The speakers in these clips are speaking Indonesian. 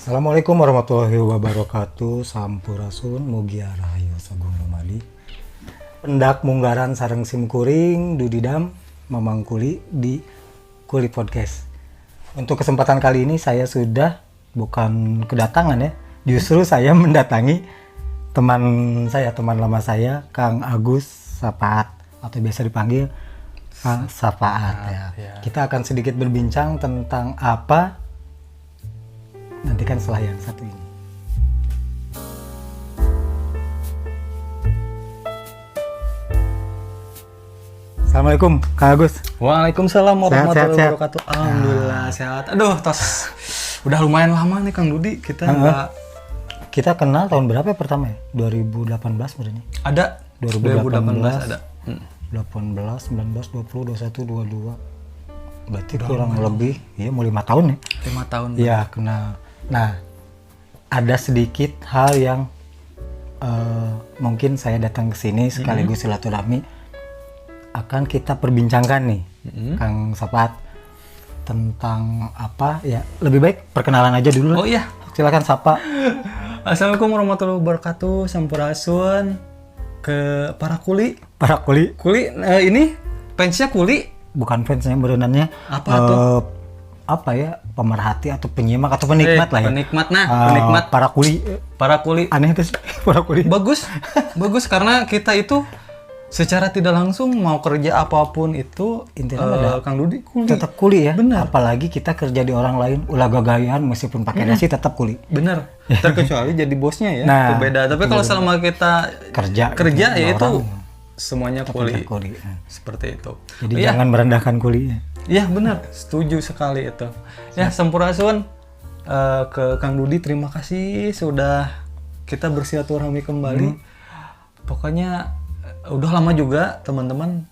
Assalamualaikum warahmatullahi wabarakatuh. Sampurasun mugia rahayu sagung lumadi. Pendak munggaran sareng simkuring dudidam mamang kuli di Kuli Podcast. Untuk kesempatan kali ini saya sudah bukan kedatangan ya, justru saya mendatangi teman lama saya, Kang Agus Sapaat atau biasa dipanggil Kang Sapaat ya. Kita akan sedikit berbincang tentang apa, nantikan setelah yang satu ini. Assalamualaikum Kang Agus. Waalaikumsalam warahmatullahi Sehat. wabarakatuh. Alhamdulillah sehat. Aduh, udah lumayan lama nih Kang Dudi kita nggak. Kita kenal tahun berapa ya pertama ya? 2018 berarti. Ada 2018 ada. 18, 19, 20, 21, 22. Berarti kurang lebih ya mau 5 tahun ya. 5 tahun. Iya, kenal. Nah, ada sedikit hal yang mungkin saya datang ke sini sekaligus silaturahmi akan kita perbincangkan nih, Kang Sapaat, tentang apa ya? Lebih baik perkenalan aja dulu lah. Oh iya. Silakan sapa. Assalamualaikum warahmatullahi wabarakatuh. Sampurasun ke para kuli. Para kuli. Kuli ini fansnya kuli. Bukan fansnya berenangnya. Apa tuh? Apa ya? Pemerhati atau penyimak atau penikmat lah ya. Penikmat penikmat. Para kuli. Para kuli. Aneh itu sih, para kuli. Bagus karena kita itu secara tidak langsung mau kerja apapun itu Intinya Kang Dudi kuli. Tetap kuli ya. Benar. Apalagi kita kerja di orang lain, ulah gagayan meskipun pakai dasi tetap kuli. Bener. Terkecuali jadi bosnya ya. Nah, itu beda. Tapi kalau selama kita Kerja ya itu orang, semuanya tetap kuli. kuli. Seperti itu. Jadi Iya. jangan merendahkan kulinya. Iya benar. Setuju sekali itu. Ya Sampurasun ke Kang Dudi, terima kasih sudah kita bersilaturahmi kembali. Pokoknya udah lama juga teman-teman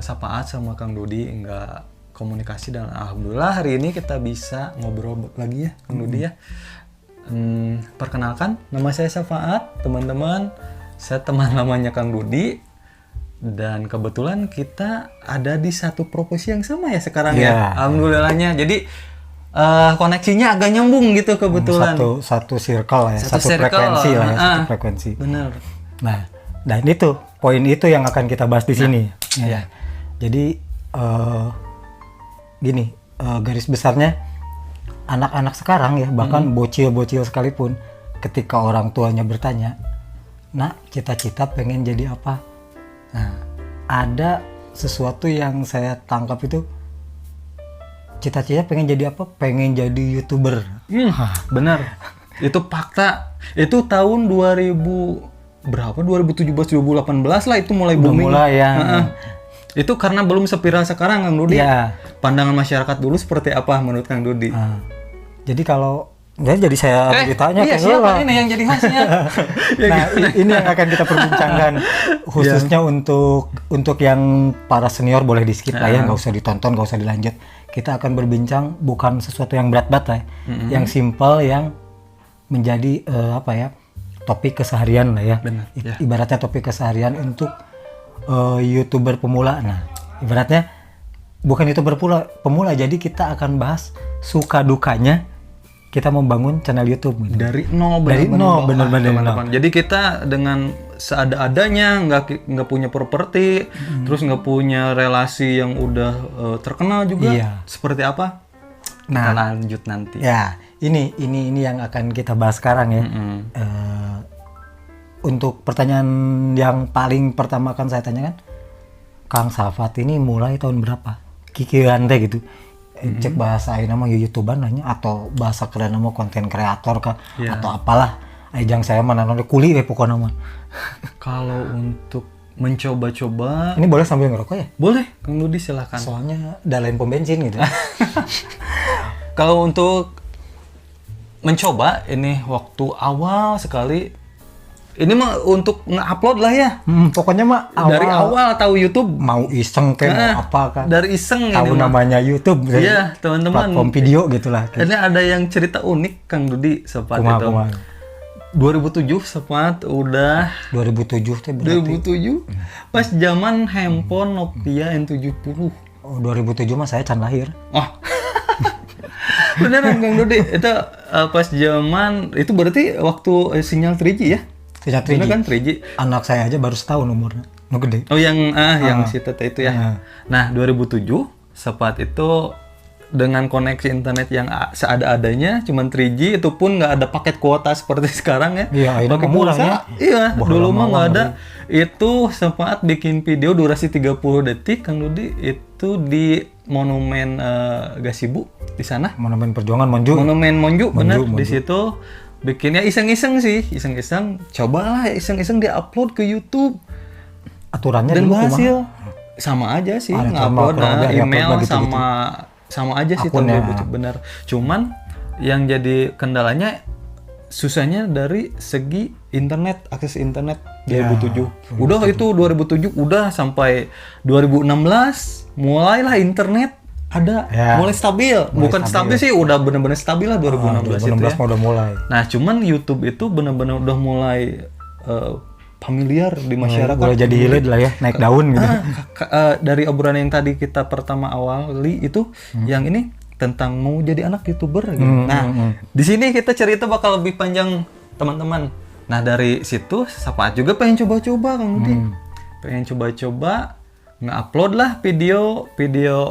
Sapaat sama Kang Dudi nggak komunikasi, dan alhamdulillah hari ini kita bisa ngobrol lagi ya Kang Dudi ya. Perkenalkan, nama saya Sapaat, teman-teman. Saya teman lamanya Kang Dudi, dan kebetulan kita ada di satu profesi yang sama ya sekarang ya. Alhamdulillahnya. Jadi koneksinya agak nyambung gitu kebetulan. Satu circle lah ya, satu circle. frekuensi lah ya, satu frekuensi. Bener. Nah, dan itu poin itu yang akan kita bahas di sini. Ya. Jadi gini, garis besarnya anak-anak sekarang ya, bahkan bocil-bocil sekalipun, ketika orang tuanya bertanya, "Nak, cita-cita pengen jadi apa?" Nah, ada sesuatu yang saya tangkap itu, cita-cita pengen jadi apa? Pengen jadi YouTuber. Bener. Itu fakta. Itu tahun 2017 2018 lah itu mulai booming. Mulai ya. Itu karena belum seviral sekarang Kang Dudi. Iya. Pandangan masyarakat dulu seperti apa menurut Kang Dudi? Jadi kalau jadi saya ditanya iya, siapa ini yang jadi hostnya? Nah, ini yang akan kita perbincangkan khususnya untuk yang para senior, boleh di skip lah ya, nggak usah ditonton, nggak usah dilanjut. Kita akan berbincang bukan sesuatu yang berat-berat lah, yang simple, yang menjadi topik keseharian lah ya. Benar, ya. Ibaratnya topik keseharian untuk YouTuber pemula. Nah, ibaratnya bukan YouTuber pemula, jadi kita akan bahas suka dukanya kita membangun channel YouTube gitu. Dari nol, benar-benar nol. Jadi kita dengan seada-adanya, nggak punya properti, terus nggak punya relasi yang udah terkenal juga. Iya. Seperti apa? Nah, kita lanjut nanti. Ya, ini yang akan kita bahas sekarang ya. Untuk pertanyaan yang paling pertama akan saya tanyakan, Kang Sapaat ini mulai tahun berapa? Kikiran teh gitu. Cek bahasa nama YouTuber nanya, atau bahasa keren nama konten kreator kah, atau apalah. Ajang saya mana kuli pokoknya mah. Kalau untuk mencoba-coba, ini boleh sambil ngerokok ya? Boleh, Kang Dudi silakan. Soalnya ada lain pom bensin gitu. Kalau untuk mencoba, ini waktu awal sekali, ini mah untuk nge-upload lah ya. Pokoknya mah dari awal tahu YouTube, mau iseng kayak mau apa kan. Dari iseng tahu ini namanya YouTube. Iya, teman-teman. Platform video gitulah. Ini ada yang cerita unik Kang Dudi Sapaat itu. 2007 Sapaat udah 2007 teh berarti. 2007 pas zaman handphone Nokia N70. Oh, 2007 mah saya can lahir. Oh. Beneran Kang Dudi, itu pas zaman itu berarti waktu sinyal 3G ya? Sinyal 3G. Bener kan 3G? Anak saya aja baru setahun umurnya. Nu gede. Oh yang si Tete itu ya. Nah 2007 saat itu dengan koneksi internet yang seada-adanya, cuman 3G, itu pun nggak ada paket kuota seperti sekarang ya. Iya, ini pakai murah pulsa. ya. Iya, dulu mah nggak ada. Ngeri. Itu sempat bikin video durasi 30 detik Kang Dudi itu di Monumen Gasibu di sana. Monumen Perjuangan Monju. Monumen Monju, bener. Monju. Di situ bikinnya iseng-iseng sih, iseng-iseng. Cobalah iseng-iseng dia-upload ke YouTube. Aturannya Dan dulu berhasil. Sama aja sih, Ada ngupload kurang lebih email upload gitu-gitu. sama aja sih Akunnya. bener. Cuman yang jadi kendalanya susahnya dari segi internet, akses internet 2007. Udah itu 2007 udah sampai 2016 mulailah internet ada mulai stabil. Bukan stabil sih, udah bener-bener stabil lah 2016 itu ya. 2016 udah mulai. Nah, cuman YouTube itu bener-bener udah mulai familiar di masyarakat. Mulai jadi hilir lah ya, naik daun gitu. Dari obrolan yang tadi kita pertama awali itu, yang ini tentang mau jadi anak YouTuber gitu. Di sini kita cerita bakal lebih panjang teman-teman. Nah dari situ Sapaat juga pengen coba-coba Kang Dudi. Pengen coba-coba nge-upload lah video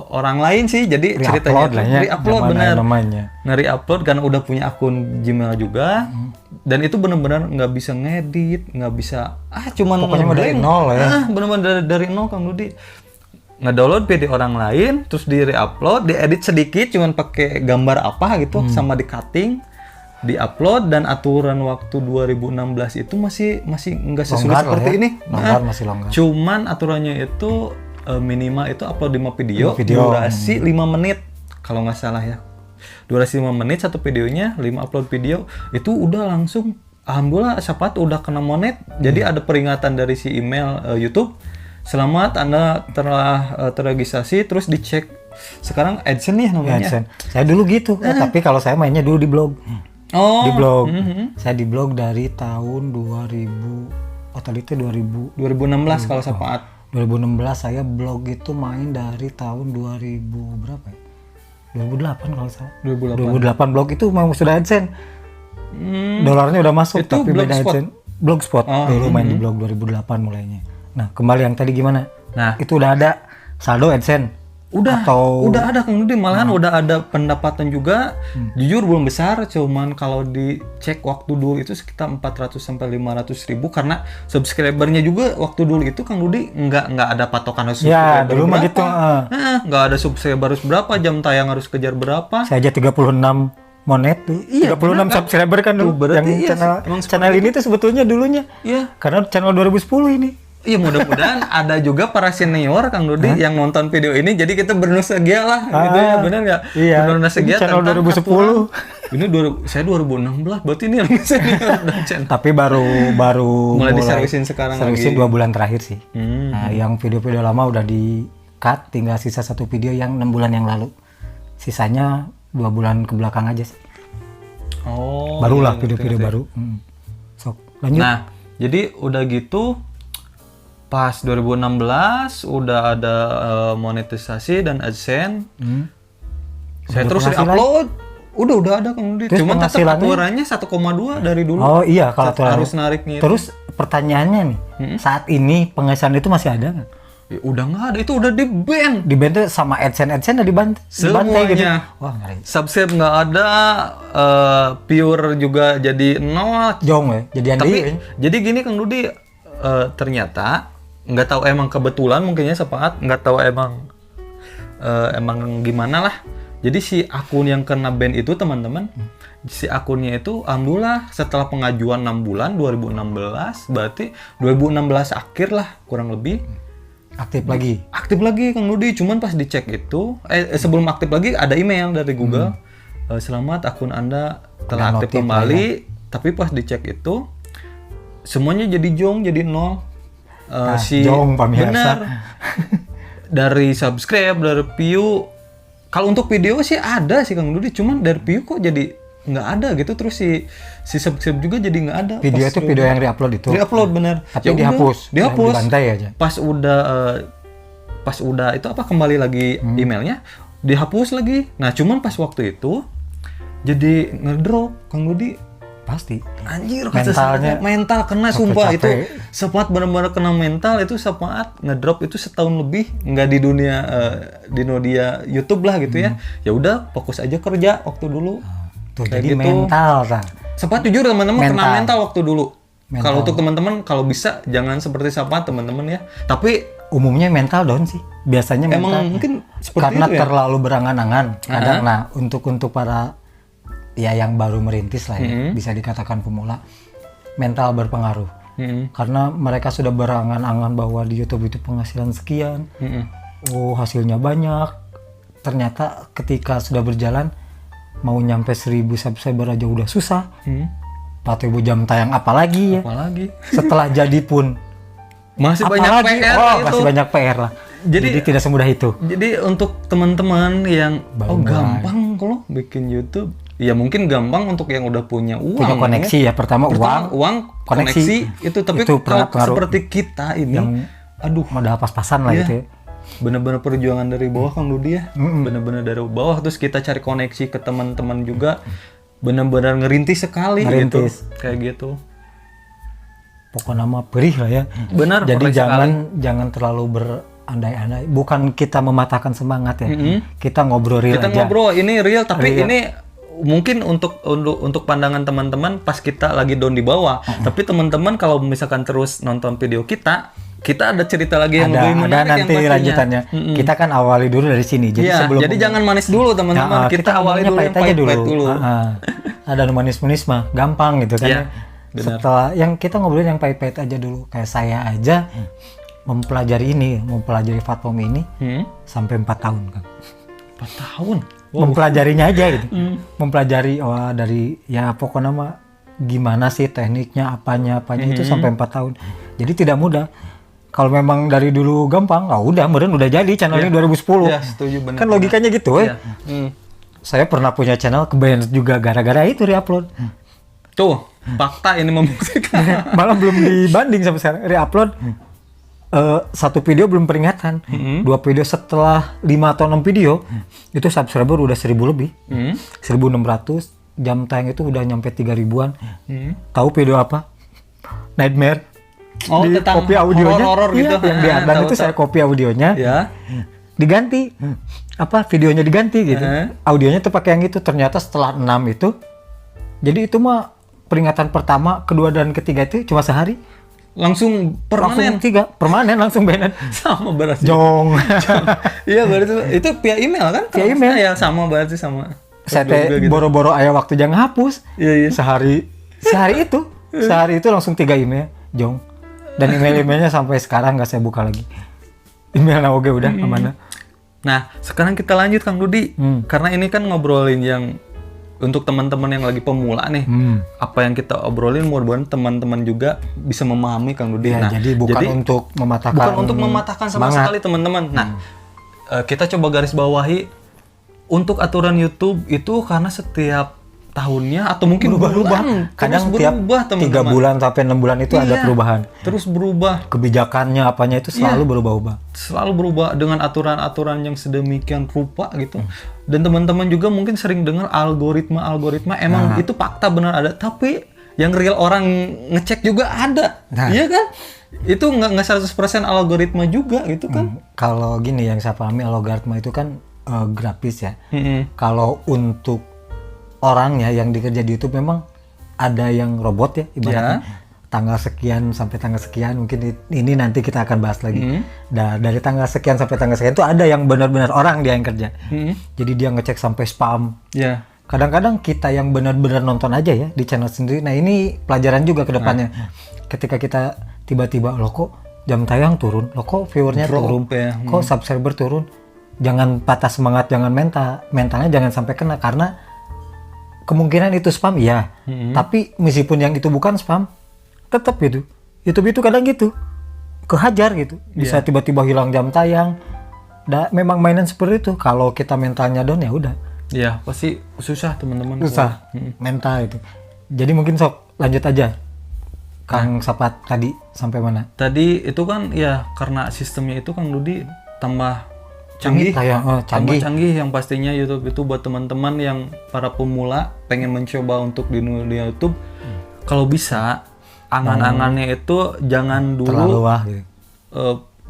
orang lain sih. Jadi ceritanya lah ya, re-upload bener. Namanya. Nge-upload karena udah punya akun Gmail juga. Dan itu bener-bener nggak bisa ngedit, nggak bisa cuman pokoknya dari nol ya. Bener-bener dari nol Kang Dudi. Ngedownload video orang lain, terus di re-upload, diedit sedikit, cuman pakai gambar apa gitu, sama di cutting, di-upload, dan aturan waktu 2016 itu masih nggak sesulit Longgar seperti ya. ini. Longgar, masih longgar. Cuman aturannya itu minimal itu upload 5 video, Video. durasi 5 menit kalau nggak salah ya. Durasi 5 menit satu videonya, 5 upload video, itu udah langsung alhamdulillah Sapaat udah kena monet. Jadi ada peringatan dari si email YouTube. Selamat Anda telah terregistrasi, terus dicek sekarang AdSense nih namanya. AdSense. Saya dulu gitu, tapi kalau saya mainnya dulu di blog. Oh. Di blog. Saya di blog dari tahun 2000. Oh tadi itu 2000. 2016 kalau Sapaat. 2016 saya blog itu main dari tahun 2000 berapa ya? 2008 kalau salah. 2008 blog itu memang sudah AdSense. Dolarnya udah masuk Itu tapi beda Blogspot. AdSense. Blogspot. Dulu main di blog 2008 mulainya. Nah, kembali yang tadi gimana? Nah, itu udah ada saldo AdSense. Udah ada Kang Dudi, malahan udah ada pendapatan juga. Jujur belum besar, cuman kalau dicek waktu dulu itu sekitar 400 sampai 500 ribu karena subscribernya juga waktu dulu itu Kang Dudi nggak ada patokan harus Ya, subscriber dulu mah berapa. gitu. Nggak ada subscriber harus berapa, jam tayang harus kejar berapa. Saya aja 36 monet tuh. Iya, 36 subscriber kan dulu. berarti Yang iya channel sih, emang channel ini tuh sebetulnya dulunya. Iya. Karena channel 2010 ini. Iya, mudah-mudahan ada juga para senior Kang Dudi yang nonton video ini, jadi kita bernostalgia lah gitu ya, bener nggak? Iya. Bernostalgia Ini channel tentang 2010. Ini saya 2016, berarti ini lebih senior dan channel. Tapi baru Mulai diservisin sekarang servisin lagi. 2 bulan terakhir sih. Nah, yang video-video lama udah di cut, tinggal sisa 1 video yang 6 bulan yang lalu. Sisanya 2 bulan ke belakang aja sih. Oh. Barulah iya, video-video ngerti. baru. Sok, lanjut. Nah, jadi udah gitu pas 2016 udah ada monetisasi dan AdSense. Saya terus penghasilan? upload. Udah ada Kang Dudi. Terus Cuman tetap penghasilannya? aturannya 1,2 dari dulu. Oh iya, kalau aturan. harus nariknya. Terus pertanyaannya nih, saat ini penghasilan itu masih ada nggak? Ya, udah nggak ada, itu udah di ban. Di band tuh sama AdSense dibantai gitu. Semuanya. Wah ngeri. Subscribe nggak ada, pure juga jadi nol. Jong ya, jadian Tapi dia. jadi gini Kang Dudi, ternyata nggak tahu emang kebetulan mungkinnya Sapaat, nggak tahu emang gimana lah. Jadi si akun yang kena ban itu teman-teman, si akunnya itu alhamdulillah setelah pengajuan 6 bulan 2016, berarti 2016 akhir lah kurang lebih Aktif lagi. aktif lagi Kang Dudi. Cuman pas dicek itu sebelum aktif lagi ada email dari Google, selamat akun Anda telah Udah aktif notif kembali, tapi pas dicek itu semuanya jadi jong, jadi nol. Jong pemirsa. Benar. Dari subscribe, dari view. Kalau untuk video sih ada sih Kang Dudi, cuman dari view kok jadi nggak ada gitu. Terus si subscribe juga jadi nggak ada. Video Pas itu video yang diupload itu. Diupload bener. Tapi Ya udah, dihapus. dihapus. Dibantai aja. Pas udah itu apa kembali lagi emailnya, dihapus lagi. Nah cuman pas waktu itu jadi ngedrop Kang Dudi. Pasti. Anjir, Mentalnya mental kena capek-capek. sumpah itu sepaat benar-benar kena mental itu sepaat ngedrop itu setahun lebih nggak di dunia YouTube lah gitu ya. Ya udah fokus aja kerja waktu dulu. Tuh, Kayak jadi gitu. mental kan. Sepaat jujur teman-teman kena Mental. mental waktu dulu. Mental. Kalau untuk teman-teman kalau bisa jangan seperti Sapat teman-teman ya. Tapi Umumnya mental down sih. Biasanya mental. emang mungkin seperti Karena itu ya. terlalu berangan-angan. Kadang nah untuk para ya yang baru merintis lah ya, bisa dikatakan pemula, mental berpengaruh. Karena mereka sudah berangan-angan bahwa di YouTube itu penghasilan sekian. Oh, hasilnya banyak. Ternyata ketika sudah berjalan mau nyampe 1000 subscriber aja udah susah. 4.000 jam tayang apalagi ya. Apalagi Setelah jadi pun masih banyak apalagi, PR itu. masih banyak PR lah. Jadi tidak semudah itu. Jadi untuk teman-teman yang Baru mulai. gampang kalau bikin YouTube, ya mungkin gampang untuk yang udah punya uang, Punya koneksi ya, pertama uang, koneksi itu. Tapi itu kalau pengaruh. seperti kita ini, Yang aduh, modal pas-pasan lah Iya. gitu ya. bener-bener perjuangan dari bawah Kang Dudi ya, bener-bener dari bawah. Terus kita cari koneksi ke teman-teman juga, bener-bener ngerintis sekali Ngerintis. gitu, kayak gitu. Pokoknya mah perih lah ya. Benar. Jadi perih sekali. jangan terlalu berandai-andai. Bukan kita mematahkan semangat ya. Kita ngobrol real Kita aja. ngobrol ini real, tapi Real. ini mungkin untuk pandangan teman-teman pas kita lagi down di bawah. Tapi teman-teman kalau misalkan terus nonton video kita ada cerita lagi yang lebih Ada menarik yang nanti pastinya. lanjutannya. Kita kan awali dulu dari sini. Jadi Iya, sebelum jadi jangan manis dulu teman-teman. Kita awali dulu yang pahit dulu. Ada manis-manis mah gampang gitu kan. Iya, ya. benar. Setelah yang kita ngobrolin yang pahit-pahit aja dulu. Kayak saya aja mempelajari platform ini sampai 4 tahun kan. 4 tahun. Mempelajarinya aja gitu. Mempelajari dari ya pokoknya mah gimana sih tekniknya apanya itu sampai 4 tahun. Jadi tidak mudah. Kalau memang dari dulu gampang, udah meren udah jadi channelnya 2010. Iya, setuju benar. Kan logikanya gitu Iya. Saya pernah punya channel kebayang juga gara-gara itu re-upload. Tuh, fakta ini membuktikan. Malah belum dibanding sampai sekarang re-upload. Satu video belum peringatan. 2 video setelah 5 atau 6 video itu subscriber udah 1000 lebih. 1600, jam tayang itu udah nyampe 3000-an. Tahu video apa? Nightmare. Oh, Di tentang copy audionya. horor gitu. Iya, yang di Adnan itu saya copy audionya. Ya. Diganti. Videonya diganti gitu. Audionya tuh pakai yang itu. Ternyata setelah 6 itu, jadi itu mah peringatan pertama, kedua dan ketiga itu cuma sehari. Langsung permanen. Langsung 3 permanen langsung banned. Sama berarti. Jong. Iya, berarti itu via email kan? Via email. Ya, sama berarti sama. Saya teh boro-boro aya waktu jangan hapus. Iya. Sehari itu langsung 3 email, Jong. Dan email-emailnya sampai sekarang nggak saya buka lagi. Email oke udah amanah. Nah, sekarang kita lanjut Kang Dudi. Karena ini kan ngobrolin yang untuk teman-teman yang lagi pemula nih. Apa yang kita obrolin mudah-mudahan teman-teman juga bisa memahami Kang Dudi. Ya, jadi bukan untuk mematahkan sama semangat. sekali teman-teman. Nah, kita coba garis bawahi untuk aturan YouTube itu karena setiap tahunnya atau mungkin berubah. Kadang tiap 3 bulan sampai 6 bulan itu ada perubahan. Terus berubah. Kebijakannya apanya itu selalu berubah-ubah. Selalu berubah dengan aturan-aturan yang sedemikian rupa gitu. Dan teman-teman juga mungkin sering dengar algoritma emang itu fakta benar ada, tapi yang real orang ngecek juga ada. Iya kan? Itu nggak 100% algoritma juga gitu kan. Kalau gini yang saya pahami algoritma itu kan grafis ya. Kalau untuk orang ya yang dikerja di YouTube memang ada yang robot ya ibaratnya. Tanggal sekian sampai tanggal sekian mungkin ini nanti kita akan bahas lagi. Dari tanggal sekian sampai tanggal sekian itu ada yang benar-benar orang dia yang kerja. Jadi dia ngecek sampai spam. Kadang-kadang kita yang benar-benar nonton aja ya di channel sendiri. Nah ini pelajaran juga ke depannya. Ketika kita tiba-tiba loh kok jam tayang turun, loh kok viewernya turun, kok subscriber turun. Jangan patah semangat, jangan mentalnya jangan sampai kena karena kemungkinan itu spam ya. Tapi meskipun yang itu bukan spam, tetap gitu. YouTube itu kadang gitu. Kehajar gitu. Bisa tiba-tiba hilang jam tayang. Memang mainan seperti itu. Kalau kita mentalnya down ya udah. Iya, pasti susah teman-teman. Susah. Mental itu. Jadi mungkin sok lanjut aja. Kang Sapat tadi sampai mana? Tadi itu kan ya karena sistemnya itu Kang Dudi tambah canggih, canggih. canggih yang pastinya YouTube itu buat teman-teman yang para pemula pengen mencoba untuk di dunia YouTube. Kalau bisa angan-angannya itu jangan dulu Terlalu wah gitu.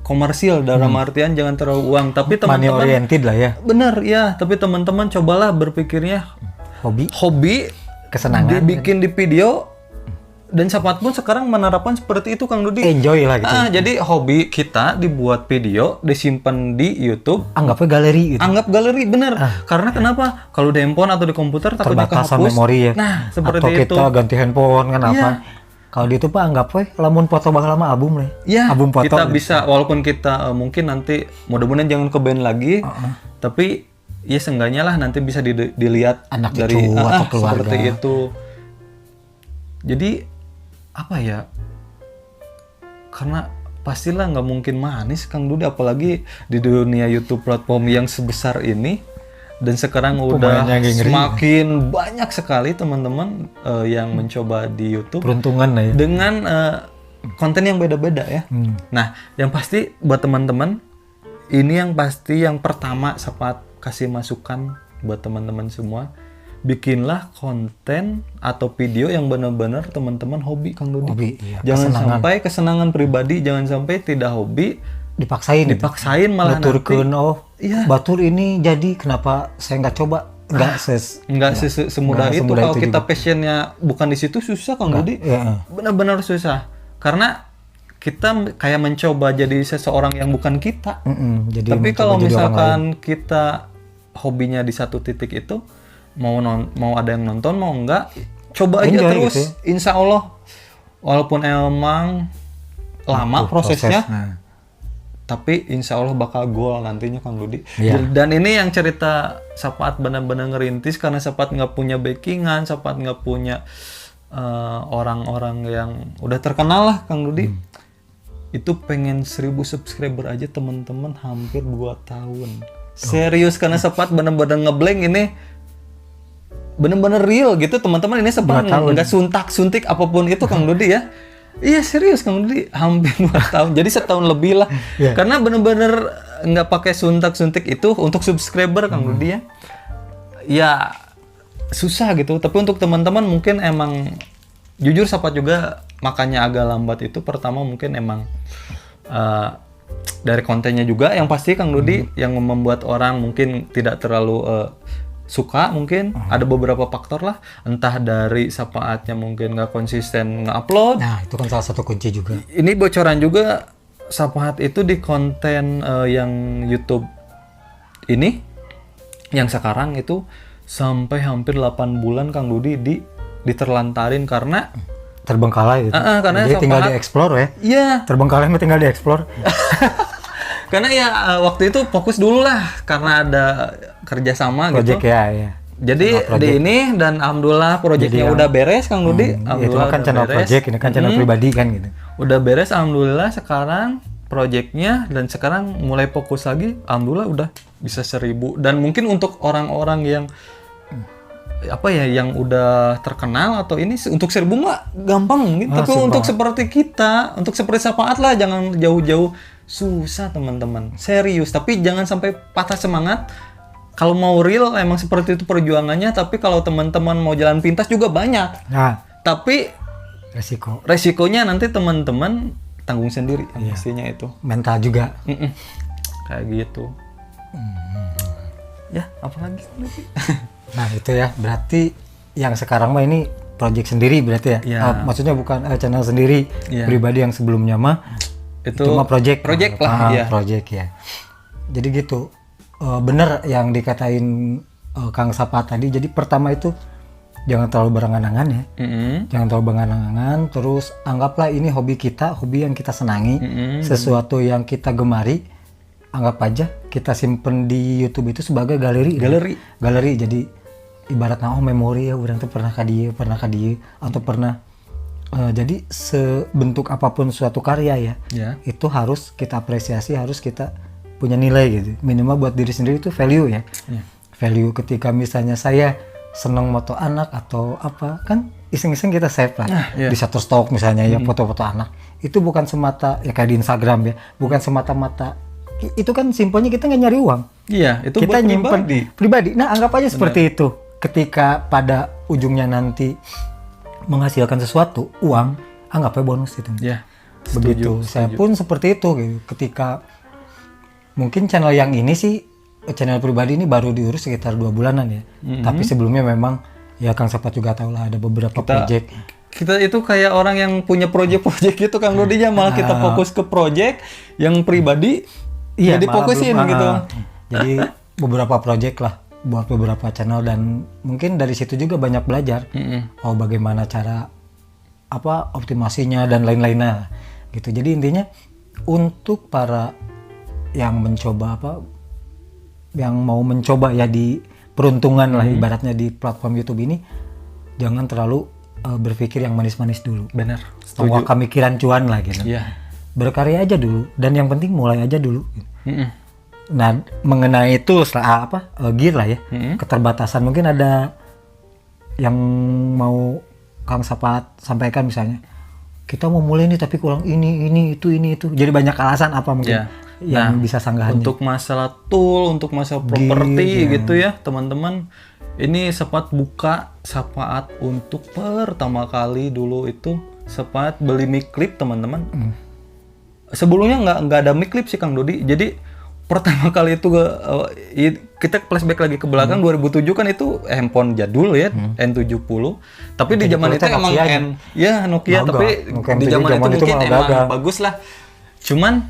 Komersil dalam artian jangan terlalu uang, tapi Money teman-teman oriented lah ya. bener ya, tapi teman-teman cobalah berpikirnya hobi Kesenangan. dibikin di video, dan siapa pun sekarang menerapkan seperti itu Kang Dudi. Enjoy lah gitu. Jadi hobi kita dibuat video, disimpan di YouTube. Anggapnya galeri gitu. Anggap galeri, bener. Karena kenapa? Kalau di handphone atau di komputer takutnya Terbatasan kehapus. memori ya. Nah, seperti atau itu. kita ganti handphone kan Iya. apa. Kalau di itu Pak anggap lamun foto bakal lama album lah. Ya, Album foto. kita bisa, walaupun kita mungkin nanti mudah-mudahan jangan ke band lagi, tapi ya seenggaknya lah nanti bisa dilihat Anak dari cucu atau keluarga. seperti itu. Jadi apa ya? Karena pastilah nggak mungkin manis Kang Dudi, apalagi di dunia YouTube platform yang sebesar ini. Dan sekarang udah Pemainnya ngeri. semakin banyak sekali teman-teman yang mencoba di YouTube Peruntungan lah ya. dengan konten yang beda-beda ya. Nah, yang pasti buat teman-teman, ini yang pasti yang pertama Sapat kasih masukan buat teman-teman semua, bikinlah konten atau video yang benar-benar teman-teman hobi Kang Dudi. Hobi, iya. Jangan sampai kesenangan pribadi, jangan sampai tidak hobi Dipaksain malah nuturkeun Iya. batur ini jadi kenapa saya nggak coba nggak semudah itu. semudah Kalau itu kita juga. passionnya bukan di situ, susah Kang Dudi. ya. Benar-benar susah. Karena kita kayak mencoba jadi seseorang yang bukan kita. Jadi Tapi mencoba kalau jadi orang lain. misalkan kita hobinya di satu titik itu, mau ada yang nonton mau enggak, coba aja Enjoy terus. gitu ya. Insya Allah, walaupun emang lama prosesnya, tapi insya Allah bakal goal nantinya Kang Dudi. Iya. Dan ini yang cerita Sapat benar-benar ngerintis karena Sapat nggak punya backingan, Sapat nggak punya orang-orang yang udah terkenal lah Kang Dudi. Itu pengen 1000 subscriber aja teman-teman hampir 2 tahun. Serius, karena Sapat benar-benar ngeblank ini, benar-benar real gitu teman-teman. Ini Sapat nggak suntik apapun itu Kang Dudi ya. Iya serius Kang Dudi, hampir 2 tahun. Jadi setahun lebih lah. Yeah. Karena bener-bener nggak pakai suntik itu untuk subscriber Kang Dudi ya. Ya susah gitu. Tapi untuk teman-teman mungkin emang jujur Sapat juga makanya agak lambat itu. Pertama mungkin emang dari kontennya juga yang pasti Kang Dudi yang membuat orang mungkin tidak terlalu suka, mungkin ada beberapa faktor lah, entah dari Sapaatnya mungkin nggak konsisten nge-upload. Nah itu kan salah satu kunci juga. Ini bocoran juga, Sapaat itu di konten yang YouTube ini yang sekarang itu sampai hampir 8 bulan Kang Dudi diterlantarin karena Terbengkalai gitu. karena Jadi tinggal Sapaat- dieksplor ya. iya, Terbengkalai mah tinggal dieksplor. karena ya waktu itu fokus dulu lah karena ada kerjasama Project gitu. ya. Jadi di ini dan alhamdulillah proyeknya Jadi udah beres Kang Dudi. Itu Alhamdulillah kan udah channel beres. project, ini kan channel pribadi kan gitu. Udah beres alhamdulillah, sekarang proyeknya, dan sekarang mulai fokus lagi alhamdulillah udah bisa 1000. Dan mungkin untuk orang-orang yang yang udah terkenal atau ini untuk 1000 mah gampang gitu. Tapi untuk seperti kita, untuk seperti Sapaat lah, jangan jauh-jauh, susah teman-teman. Serius, tapi jangan sampai patah semangat. Kalau mau real emang seperti itu perjuangannya, tapi kalau teman-teman mau jalan pintas juga banyak. Nah, Tapi resikonya nanti teman-teman tanggung sendiri pastinya itu. mental juga. Kayak gitu. Ya, apalagi? Nah itu ya, berarti yang sekarang mah ini project sendiri berarti ya? Iya. Maksudnya bukan channel sendiri, Iya. pribadi yang sebelumnya mah itu mah project. Project lah, iya. Project ya. Jadi gitu, bener yang dikatain Kang Sapaat tadi. Jadi pertama itu jangan terlalu berangan-angan ya. Jangan terlalu berangan-angan, terus anggaplah ini hobi kita, hobi yang kita senangi, sesuatu yang kita gemari, anggap aja kita simpen di YouTube itu sebagai galeri. Galeri, jadi ibaratnya memori ya, orang tuh pernah ka dieu, atau pernah jadi sebentuk apapun suatu karya ya, itu harus kita apresiasi, harus kita punya nilai gitu. Minimal buat diri sendiri itu value ya. Value ketika misalnya saya seneng moto anak atau apa, kan iseng-iseng kita save lah di Shutterstock misalnya ya, foto-foto anak. Itu bukan semata ya kayak di Instagram ya, bukan semata-mata itu kan simpelnya kita nggak nyari uang. Iya, itu Kita buat nyimpen pribadi. Nah, anggap aja seperti itu. Ketika pada ujungnya nanti menghasilkan sesuatu, uang, anggapnya bonus itu. Ya, Begitu. Saya pun seperti itu gitu. Ketika mungkin channel yang ini sih, channel pribadi ini baru diurus sekitar 2 bulanan ya. Tapi sebelumnya memang ya Kang Sapat juga tahu lah ada beberapa project. Kita itu kayak orang yang punya project-project gitu Kang Dodinya, malah kita fokus ke project yang pribadi. Iya, jadi malah fokusin belum, gitu. Jadi beberapa project lah buat beberapa channel dan mungkin dari situ juga banyak belajar. Oh, bagaimana cara optimasinya dan lain-lainnya gitu. Jadi intinya untuk para yang mencoba yang mau mencoba ya di peruntungan lah ibaratnya di platform YouTube ini, jangan terlalu berpikir yang manis-manis dulu. Benar. Setuju. Pemikiran cuan lah gitu. Iya. Berkarya aja dulu dan yang penting mulai aja dulu. Nah, mengenai tools lah gear lah ya. Keterbatasan mungkin ada yang mau Kang Sapat sampaikan misalnya. Kita mau mulai nih tapi kurang ini itu. Jadi banyak alasan apa mungkin yang bisa sanggahannya. Untuk masalah tool, untuk masalah properti gitu ya, teman-teman. Ini Sapat buka Sapat untuk pertama kali dulu itu Sapat beli mic clip teman-teman. Sebelumnya nggak ada mic clip sih Kang Dodi. Jadi pertama kali itu kita flashback lagi ke belakang 2007 kan itu handphone jadul ya, N70. Tapi di zaman itu emang Nokia, tapi di zaman itu mungkin emang bagus lah. Cuman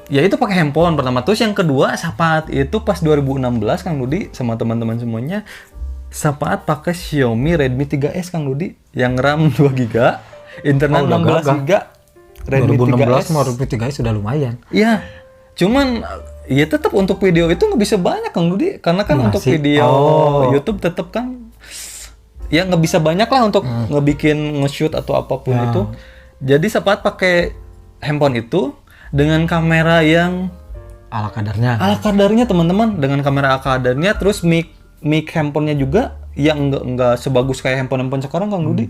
ya itu pakai handphone pertama. Terus yang kedua Sapat itu pas 2016 Kang Dodi sama teman-teman semuanya Sapat pakai Xiaomi Redmi 3S Kang Dodi yang RAM 2 GB, internet 16 GB. Redmi 2016 Redmi 3S sudah lumayan. Iya. Cuman ya tetap untuk video itu nggak bisa banyak Kang Dudi karena kan untuk video YouTube tetap kan ya nggak bisa banyak lah untuk ngebikin nge-shoot atau apapun itu. Jadi Sapat pakai handphone itu dengan kamera yang ala kadarnya. Ala kadarnya teman-teman, dengan kamera ala kadarnya, terus mic handphonenya juga yang nggak sebagus kayak handphone sekarang Kang Dudi.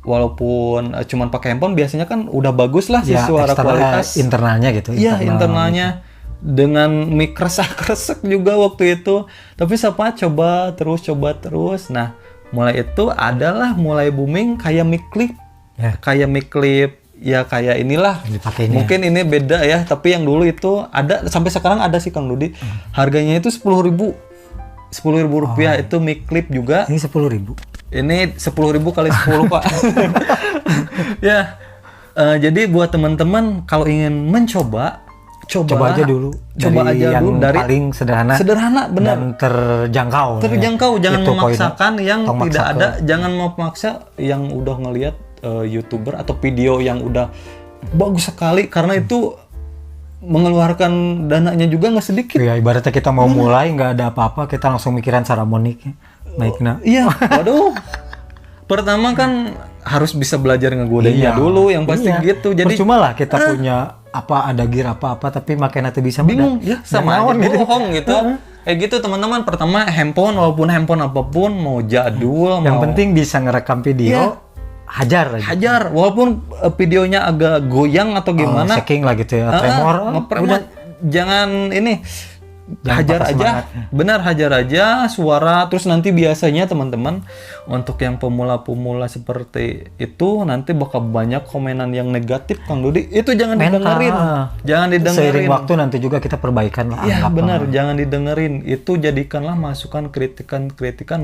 Walaupun cuman pakai handphone biasanya kan udah bagus lah si suara kualitas internalnya gitu. Iya, internalnya dengan mic kresek juga waktu itu. Tapi Sapat coba terus. Nah, mulai itu adalah mulai booming kayak mic clip. Kayak mic clip ya kayak inilah. Mungkin ini beda ya, tapi yang dulu itu ada sampai sekarang ada sih Kang Dudi. Harganya itu 10.000 rupiah itu mic clip juga. Ini 10.000. Ini 10.000 kali 10 Pak. Ya, jadi buat teman-teman kalau ingin mencoba, coba aja dulu. Coba aja dulu dari paling sederhana benar. Dan terjangkau. Jangan memaksakan yang tidak ada, jangan memaksa yang udah ngelihat YouTuber atau video yang udah bagus sekali karena itu mengeluarkan dananya juga nggak sedikit. Ya ibaratnya kita mau mulai nggak ada apa-apa, kita langsung mikiran Saramonic. Iya, waduh. Pertama kan harus bisa belajar ngegodenya dulu, yang pasti gitu. Jadi percuma lah kita punya ada gear apa-apa tapi makanya nanti bisa bingung ya sama aja bohong gitu. Kayak gitu teman-teman. Pertama handphone, walaupun handphone apapun mau jadul, yang penting bisa ngerekam video. Hajar walaupun videonya agak goyang atau gimana, shaking lah gitu ya, tremor, udah jangan ini. Hajar aja, benar hajar aja suara. Terus nanti biasanya teman-teman untuk yang pemula-pemula seperti itu nanti bakal banyak komenan yang negatif Kang Dodi. Itu jangan didengerin. Seiring waktu nanti juga kita perbaikan lah. Iya benar, jangan didengerin. Itu jadikanlah masukan kritikan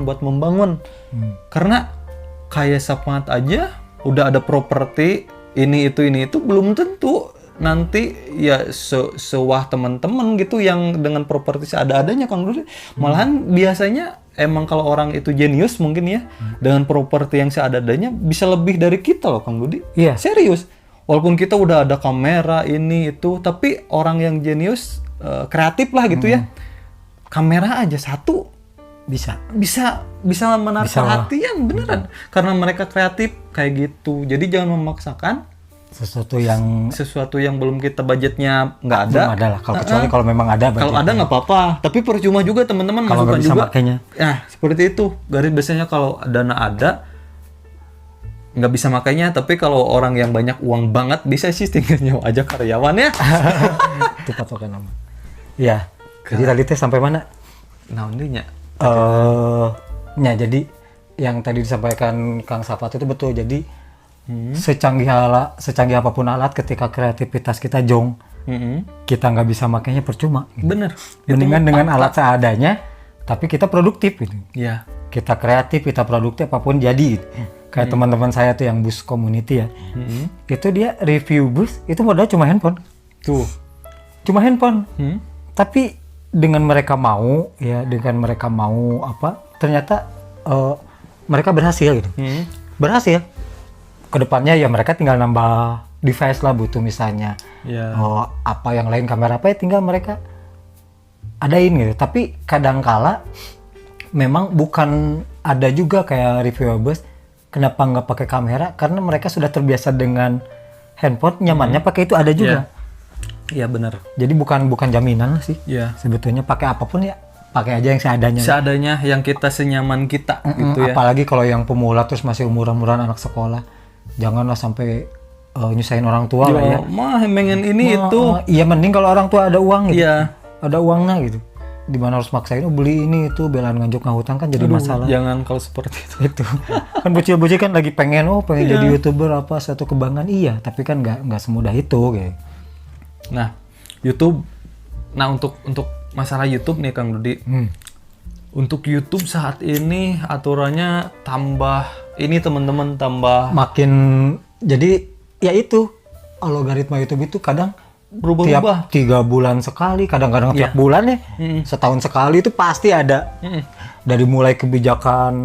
buat membangun. Karena kayak Sapat aja udah ada properti ini itu belum tentu nanti ya sewah teman-teman gitu yang dengan properti seadanya Kang Dodi. Malahan biasanya emang kalau orang itu jenius mungkin ya dengan properti yang seadanya bisa lebih dari kita loh Kang Dodi. Iya. Serius. Walaupun kita udah ada kamera ini itu, tapi orang yang jenius kreatif lah gitu ya. Kamera aja satu bisa menarik perhatian beneran karena mereka kreatif kayak gitu. Jadi jangan memaksakan sesuatu yang belum kita budgetnya nggak ada. Belum ada lah. Kecuali kalau memang ada. Kalau ada nggak apa-apa. Tapi percuma juga teman-teman masukkan juga. Makanya. Ya seperti itu. Garis biasanya kalau dana ada nggak bisa makanya. Tapi kalau orang yang banyak uang banget bisa sih tinggal nyewa aja karyawan ya. Itu patokan nama. Ya. Jadi tadi teh sampai mana? Nah, nya. Ya jadi yang tadi disampaikan Kang Sapat itu betul. Jadi secanggih apapun alat, ketika kreativitas kita jong, kita nggak bisa makainya percuma. Bener. Mendingan dengan alat seadanya, tapi kita produktif gitu. Iya. Kita kreatif, kita produktif, apapun jadi gitu. Kayak teman-teman saya tuh yang bus community ya, itu dia review bus itu modal cuma handphone. Tuh. Cuma handphone. Tapi dengan mereka mau ternyata mereka berhasil gitu. Berhasil. Kedepannya ya mereka tinggal nambah device lah, butuh misalnya apa yang lain, kamera apa ya, tinggal mereka adain gitu. Tapi kadangkala memang bukan, ada juga kayak reviewer bus kenapa nggak pakai kamera, karena mereka sudah terbiasa dengan handphone, nyamannya pakai itu, ada juga. Iya benar. Jadi bukan jaminan lah sih. Iya. Sebetulnya pakai apapun ya pakai aja yang seadanya. Seadanya, yang kita senyaman kita gitu ya. Apalagi kalau yang pemula terus masih umuran anak sekolah, janganlah sampai nyusahin orang tua lah ya. Mah pengen ini itu. Iya, mending kalau orang tua ada uang gitu. Iya. Ada uangnya gitu. Dimana harus maksain beli ini itu, belaan nganjuk ngahutang kan jadi masalah. Jangan kalau seperti itu. Itu kan bocil-bocil kan lagi pengen jadi YouTuber apa, satu kebanggaan, iya, tapi kan nggak semudah itu kayak. Nah, YouTube. Nah, untuk masalah YouTube nih Kang Dudi. Untuk YouTube saat ini aturannya tambah ini teman-teman, tambah makin, jadi ya itu algoritma YouTube itu kadang berubah-ubah. Tiap 3 bulan sekali, kadang-kadang tiap bulan ya, setahun sekali itu pasti ada. Dari mulai kebijakan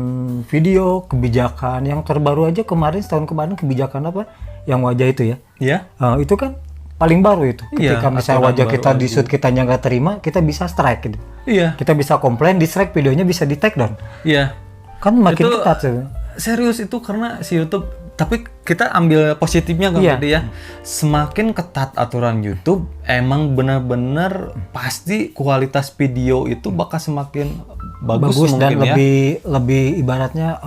video, kebijakan yang terbaru aja setahun kemarin kebijakan apa, yang wajah itu ya. Iya. Itu kan paling baru itu. Ketika misalnya wajah kita di shoot, kitanya nggak terima, kita bisa strike gitu. Iya. Kita bisa komplain, di strike, videonya bisa di take down. Iya. Kan makin itu ketat sih. Serius itu karena si YouTube, tapi kita ambil positifnya kan ya. Semakin ketat aturan YouTube, emang benar-benar pasti kualitas video itu bakal semakin bagus dan ya. lebih ibaratnya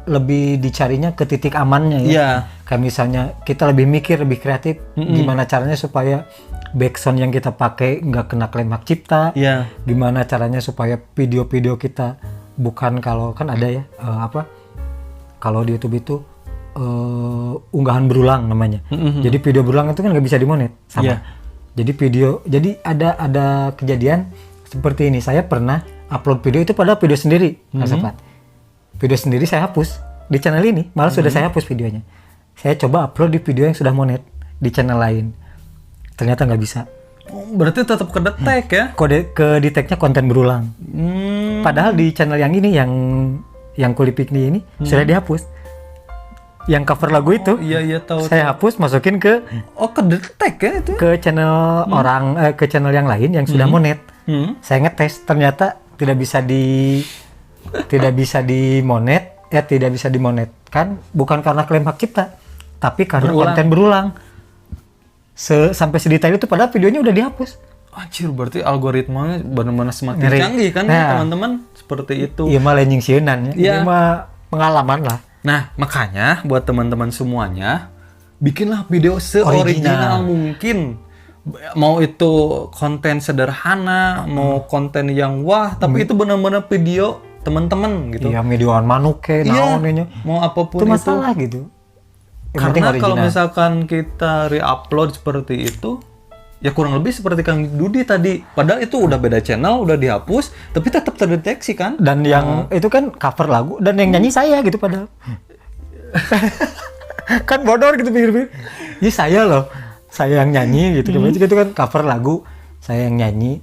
lebih dicarinya ke titik amannya ya. Iya. Kayak misalnya kita lebih mikir, lebih kreatif, gimana caranya supaya backsound yang kita pakai nggak kena klaim hak cipta. Iya. Gimana caranya supaya video-video kita bukan, kalau kan ada ya kalau di YouTube itu unggahan berulang namanya. Jadi video berulang itu kan nggak bisa dimonet sama. Iya. Jadi ada kejadian seperti ini. Saya pernah upload video itu padahal video sendiri, video sendiri saya hapus di channel ini, malah sudah saya hapus videonya. Saya coba upload di video yang sudah monet di channel lain, ternyata nggak bisa. Berarti tetap kedetek ya? Ke detect-nya konten berulang. Padahal di channel yang ini, yang Kulit Piknik ini sudah dihapus. Yang cover lagu itu, iya tahu. Saya hapus, masukin ke kedetek ya itu? Ke channel ke channel yang lain yang sudah monet. Saya ngetes, ternyata tidak bisa dimonetkan, bukan karena klaim hak cipta, tapi karena konten berulang. Sampai sedetail itu, padahal videonya udah dihapus. Anjir, berarti algoritmanya benar-benar semakin canggih kan ya, teman-teman, seperti itu. Iya mah lenying sieunan ya. Ini mah pengalaman lah. Nah, makanya buat teman-teman semuanya, bikinlah video seoriginal mungkin. Mau itu konten sederhana, mau konten yang wah, tapi itu benar-benar video teman-teman gitu. Iya, videoan manuk naonnya. Mau apapun itu masalah gitu. Karena kalau misalkan kita re-upload seperti itu, ya kurang lebih seperti Kang Dudi tadi. Padahal itu udah beda channel, udah dihapus, tapi tetap terdeteksi kan? Dan yang itu kan cover lagu, dan yang nyanyi saya gitu padahal. Kan bodor gitu pikir-pikir. Ya saya loh, saya yang nyanyi gitu. Itu kan cover lagu, saya yang nyanyi.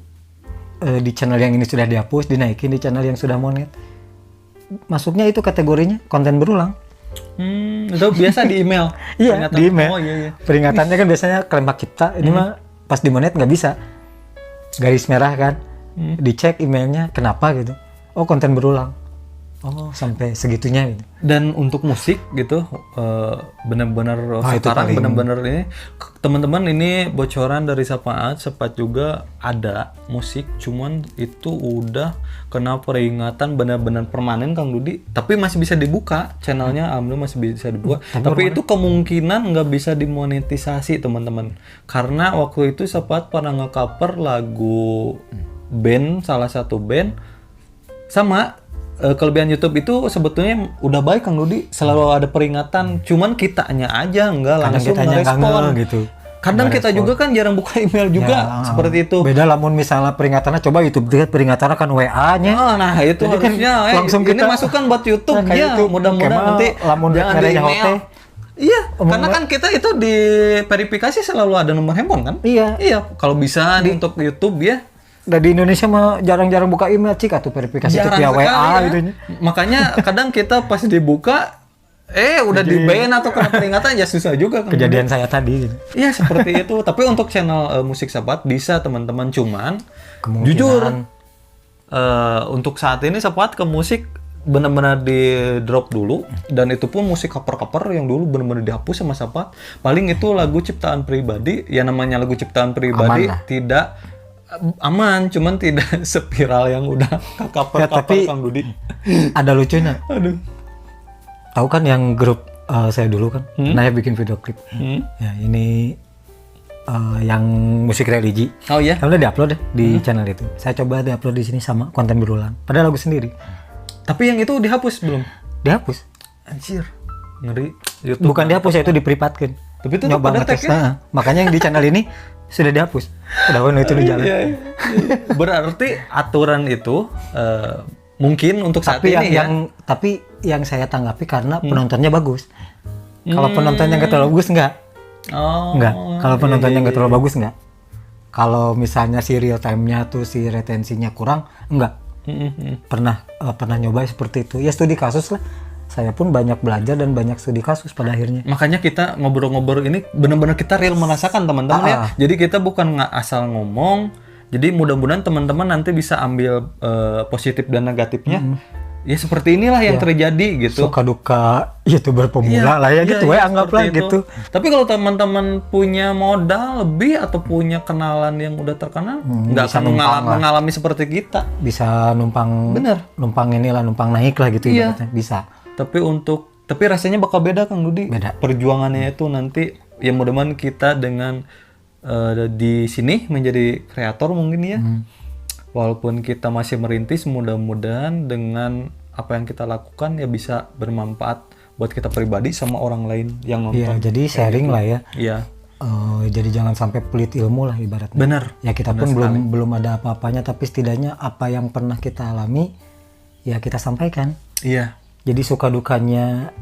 Di channel yang ini sudah dihapus, dinaikin di channel yang sudah monet. Masuknya itu kategorinya konten berulang. Itu biasa di email. Iya, di email. Iya. Peringatannya kan biasanya klaim hak cipta. Ini mah pas di monet nggak bisa. Garis merah kan. Dicek emailnya, kenapa gitu. Oh, konten berulang. Oh, sampai segitunya gitu. Dan untuk musik gitu benar-benar itu sekarang paling- benar-benar ini teman-teman, ini bocoran dari Sapaat juga ada musik, cuman itu udah kena peringatan benar-benar permanen Kang Dudi, tapi masih bisa dibuka channelnya, alhamdulillah masih bisa dibuka, tapi itu kemungkinan nggak bisa dimonetisasi teman-teman, karena waktu itu Sapaat pernah nge-cover lagu band, salah satu band sama. Kelebihan YouTube itu sebetulnya udah baik Kang Dudi, selalu ada peringatan, cuman kitanya aja nggak Kadang langsung kitanya nggak ngerespon ngeh gitu. kadang kita juga kan jarang buka email juga Ya, seperti itu. Beda lamun misalnya peringatannya, coba YouTube lihat peringatannya kan WA-nya. Nah itu Jadi kan harusnya langsung ini kita- masukkan buat YouTube Nah, kayak ya, itu. mudah-mudahan Kemal nanti lamun jangan di merenya email. hote. Iya, karena kan kita itu di verifikasi selalu ada nomor handphone kan? Iya. Iya, kalau bisa nih untuk YouTube ya. Dan di Indonesia mah jarang-jarang buka email, cik atau verifikasi itu Jarang via sekali WA ya. gitu. Makanya kadang kita pas dibuka udah di ban atau kena peringatan ya susah juga kan. Kejadian saya tadi gitu. Iya seperti itu. Tapi untuk channel musik Sapaat bisa teman-teman, cuman Kemungkinan- jujur untuk saat ini Sapaat ke musik benar-benar di drop dulu, dan itu pun musik cover-cover yang dulu benar-benar dihapus sama Sapaat. Paling itu lagu ciptaan pribadi, ya namanya lagu ciptaan pribadi Aman lah. tidak aman, cuman tidak sepiral yang udah cover-cover tapi- Kang Dudi. Ada lucunya. Aduh. Tahu kan yang grup saya dulu kan, pernah ya bikin video klip. Ya ini yang musik religi. Oh iya. Udah diupload deh di channel itu. Saya coba diupload di sini sama konten berulang. Padahal lagu sendiri. Tapi yang itu dihapus belum? Dihapus. Anjir. Ngeri. YouTube. Bukan dihapus ya, itu diprivatkan. Tapi itu Nyoba pada ngetes. tag ya? Makanya yang di channel ini sudah dihapus. Udah kan itu di jalan. Iya, iya. Berarti aturan itu mungkin untuk saat Tapi ini ya. tapi yang saya tanggapi karena penontonnya bagus. Kalau penontonnya nggak terlalu bagus enggak. Oh. Enggak. Kalau penontonnya iya, nggak terlalu bagus enggak. Kalau misalnya si real time-nya tuh si retensinya kurang, enggak. Pernah nyoba seperti itu. Ya studi kasus lah. Saya pun banyak belajar dan banyak studi kasus pada akhirnya. Makanya kita ngobrol-ngobrol ini benar-benar kita real merasakan teman-teman ya. Jadi kita bukan asal ngomong. Jadi mudah-mudahan teman-teman nanti bisa ambil positif dan negatifnya. Ya seperti inilah yang terjadi gitu. Suka duka YouTuber pemula lah ya gitu. Iya, Anggaplah seperti itu. gitu. Tapi kalau teman-teman punya modal lebih atau punya kenalan yang udah terkenal, nggak bisa akan mengalami seperti kita. Bisa numpang Bener. numpang inilah, numpang naik lah gitu Iya. ibaratnya. Bisa. Tapi rasanya bakal beda Kang Dudi. Beda. Perjuangannya itu nanti ya mudah-mudahan kita dengan di sini menjadi kreator mungkin ya. Walaupun kita masih merintis, mudah-mudahan dengan apa yang kita lakukan ya bisa bermanfaat buat kita pribadi sama orang lain yang Iya, nonton. jadi sharing lah ya. Iya. Jadi jangan sampai pelit ilmu lah ibaratnya. Bener. Ya kita pun belum ada apa-apanya, tapi setidaknya apa yang pernah kita alami ya kita sampaikan. Iya. Jadi suka dukanya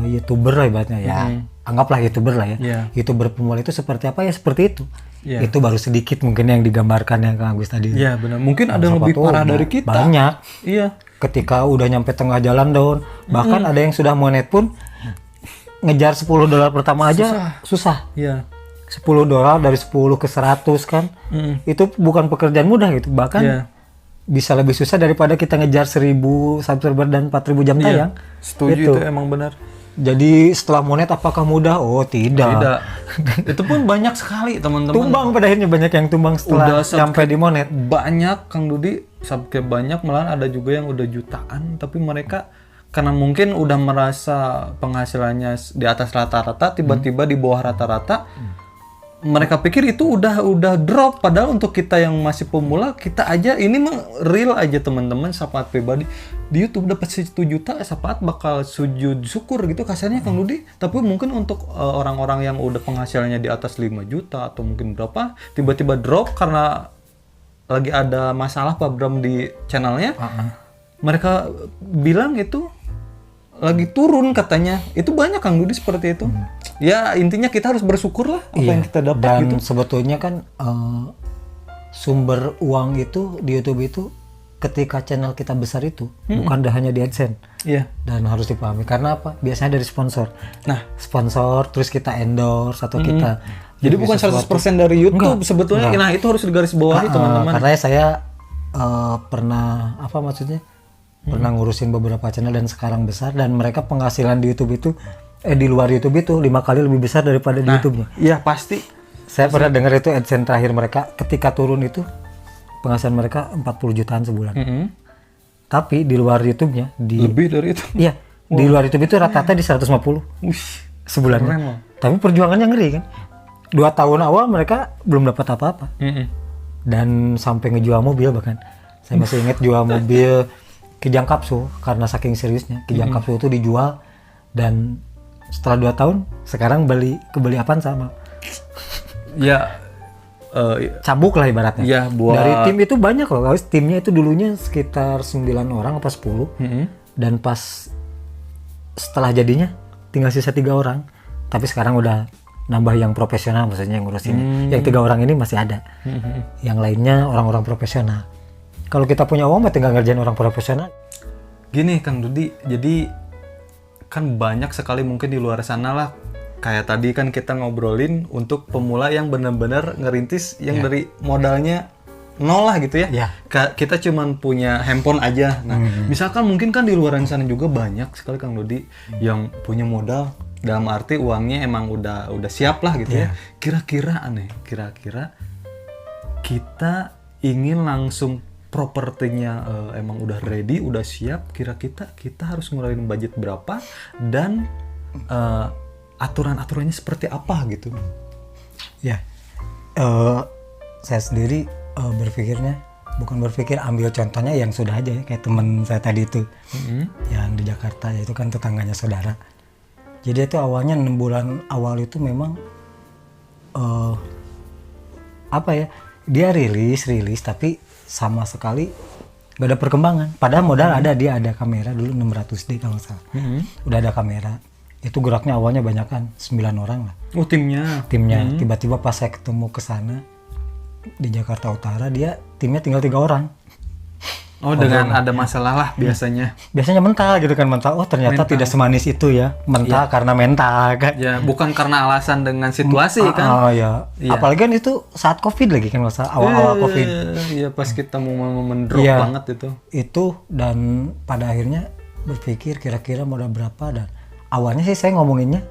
YouTuber lah ibaratnya ya. Anggaplah YouTuber lah ya. Iya. YouTuber pemula itu seperti apa ya seperti itu. Iya. Itu baru sedikit mungkin yang digambarkan yang Kang Agus tadi. Iya benar. Mungkin ada yang Siapa lebih tahu parah dari kita. Banyak. Iya. Ketika udah nyampe tengah jalan daun, bahkan ada yang sudah monet pun ngejar $10 pertama aja susah. Iya. $10 dari 10 ke 100 kan. Itu bukan pekerjaan mudah gitu. Bahkan Iya. bisa lebih susah daripada kita ngejar 1000 subscriber dan 4000 jam tayang. Setuju Gitu. itu emang benar. Jadi setelah monet apakah mudah? Oh tidak. Tidak. Itu pun banyak sekali teman-teman. Tumbang pada akhirnya, banyak yang tumbang setelah sampai di monet. Banyak Kang Dudi, sampai banyak, malah ada juga yang udah jutaan, tapi mereka karena mungkin udah merasa penghasilannya di atas rata-rata, tiba-tiba di bawah rata-rata, mereka pikir itu udah drop. Padahal untuk kita yang masih pemula, kita aja ini mah real aja teman-teman. Sapaat pribadi di YouTube dapat 1 juta, Sapaat bakal sujud syukur gitu kasarnya Kang Dudi. Tapi mungkin untuk orang-orang yang udah penghasilannya di atas 5 juta atau mungkin berapa, tiba-tiba drop karena lagi ada masalah program di channelnya. Mereka bilang itu lagi turun katanya. Itu banyak Kang Dudi seperti itu. Ya intinya kita harus bersyukur lah apa yang kita dapat Dan gitu. sebetulnya kan sumber uang itu di YouTube itu ketika channel kita besar itu bukan hanya di AdSense. Iya. Dan harus dipahami karena apa? Biasanya dari sponsor. Nah, Sponsor terus kita endorse atau kita jadi bukan 100% dari YouTube sebetulnya. Nah, itu harus digarisbawahi teman-teman. karena saya pernah apa maksudnya? pernah ngurusin beberapa channel dan sekarang besar, dan mereka penghasilan di YouTube itu di luar YouTube itu 5 kali lebih besar daripada di YouTube-nya. Iya pasti. Saya pernah dengar itu AdSense terakhir mereka ketika turun itu penghasilan mereka 40 jutaan sebulan. Tapi di luar YouTube-nya Lebih dari itu. iya, di luar YouTube itu rata-rata di 150 sebulan. Tapi perjuangannya ngeri kan. 2 tahun awal mereka belum dapat apa-apa. Dan sampai ngejual mobil bahkan. Saya masih ingat jual mobil Kijang Kapsul karena saking seriusnya. Kijang Kapsul itu dijual dan setelah 2 tahun sekarang kebeli apaan sama. Ya Cabuk lah ibaratnya. ya buat Dari tim itu banyak loh. Timnya itu dulunya sekitar 9 orang apa 10. Dan pas setelah jadinya tinggal sisa 3 orang. Tapi sekarang udah nambah yang profesional, maksudnya yang ngurusin. Yang 3 orang ini masih ada. Yang lainnya orang-orang profesional. Kalau kita punya uang, tinggal ngerjain orang profesional. Gini Kang Dudi, jadi kan banyak sekali mungkin di luar sana lah. Kayak tadi kan kita ngobrolin untuk pemula yang benar-benar ngerintis yang dari modalnya nol lah gitu ya. Kita cuman punya handphone aja. Nah, misalkan mungkin kan di luar sana juga banyak sekali Kang Dudi yang punya modal, dalam arti uangnya emang udah siap lah gitu ya. Kira-kira kita ingin langsung propertinya emang udah ready, udah siap, kira-kira kita harus ngeluarin budget berapa dan aturan-aturannya seperti apa gitu. Ya, saya sendiri ambil contohnya yang sudah aja ya, kayak teman saya tadi itu yang di Jakarta, yaitu kan tetangganya saudara. Jadi itu awalnya 6 bulan awal itu memang dia rilis tapi sama sekali gak ada perkembangan. Padahal modal ada, dia ada kamera dulu 600D kalau salah. Udah ada kamera. Itu geraknya awalnya banyak kan, 9 orang lah. Oh timnya. Tiba-tiba pas saya ketemu ke sana di Jakarta Utara, dia timnya tinggal 3 orang. Oh dengan ada masalah lah biasanya. Biasanya mental gitu kan, mental. Oh ternyata tidak semanis itu ya. Mental karena mental kan. Ya bukan karena alasan dengan situasi kan. Oh ya. Apalagi kan itu saat COVID lagi kan, masa awal-awal COVID. Iya pas kita mau mendrop banget itu. Itu, dan pada akhirnya berpikir kira-kira modal berapa, dan awalnya sih saya ngomonginnya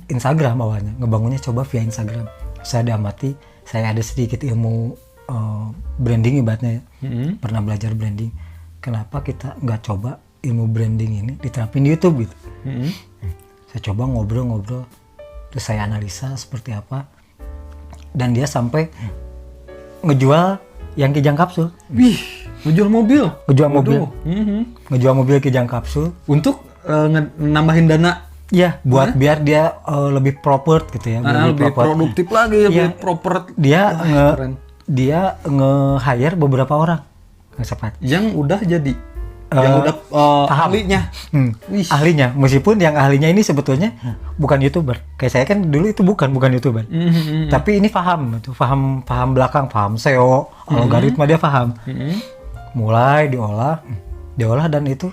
Instagram awalnya. Ngebangunnya coba via Instagram. Saya diamati, saya ada sedikit ilmu branding ibaratnya, pernah belajar branding. Kenapa kita nggak coba ilmu branding ini diterapin di YouTube gitu? Saya coba ngobrol, terus saya analisa seperti apa, dan dia sampai ngejual yang Kijang Kapsul. Wih, ngejual mobil? Ngejual mobil Kijang Kapsul untuk nambahin dana. Iya, buat biar dia lebih proper gitu ya, lebih produktif lagi, lebih proper. Dia nge-hire beberapa orang yang udah jadi, yang udah ahlinya. Ahlinya, meskipun yang ahlinya ini sebetulnya bukan YouTuber. Kayak saya kan dulu itu bukan YouTuber. Tapi ini paham belakang, paham SEO, algoritma dia paham. Mulai diolah dan itu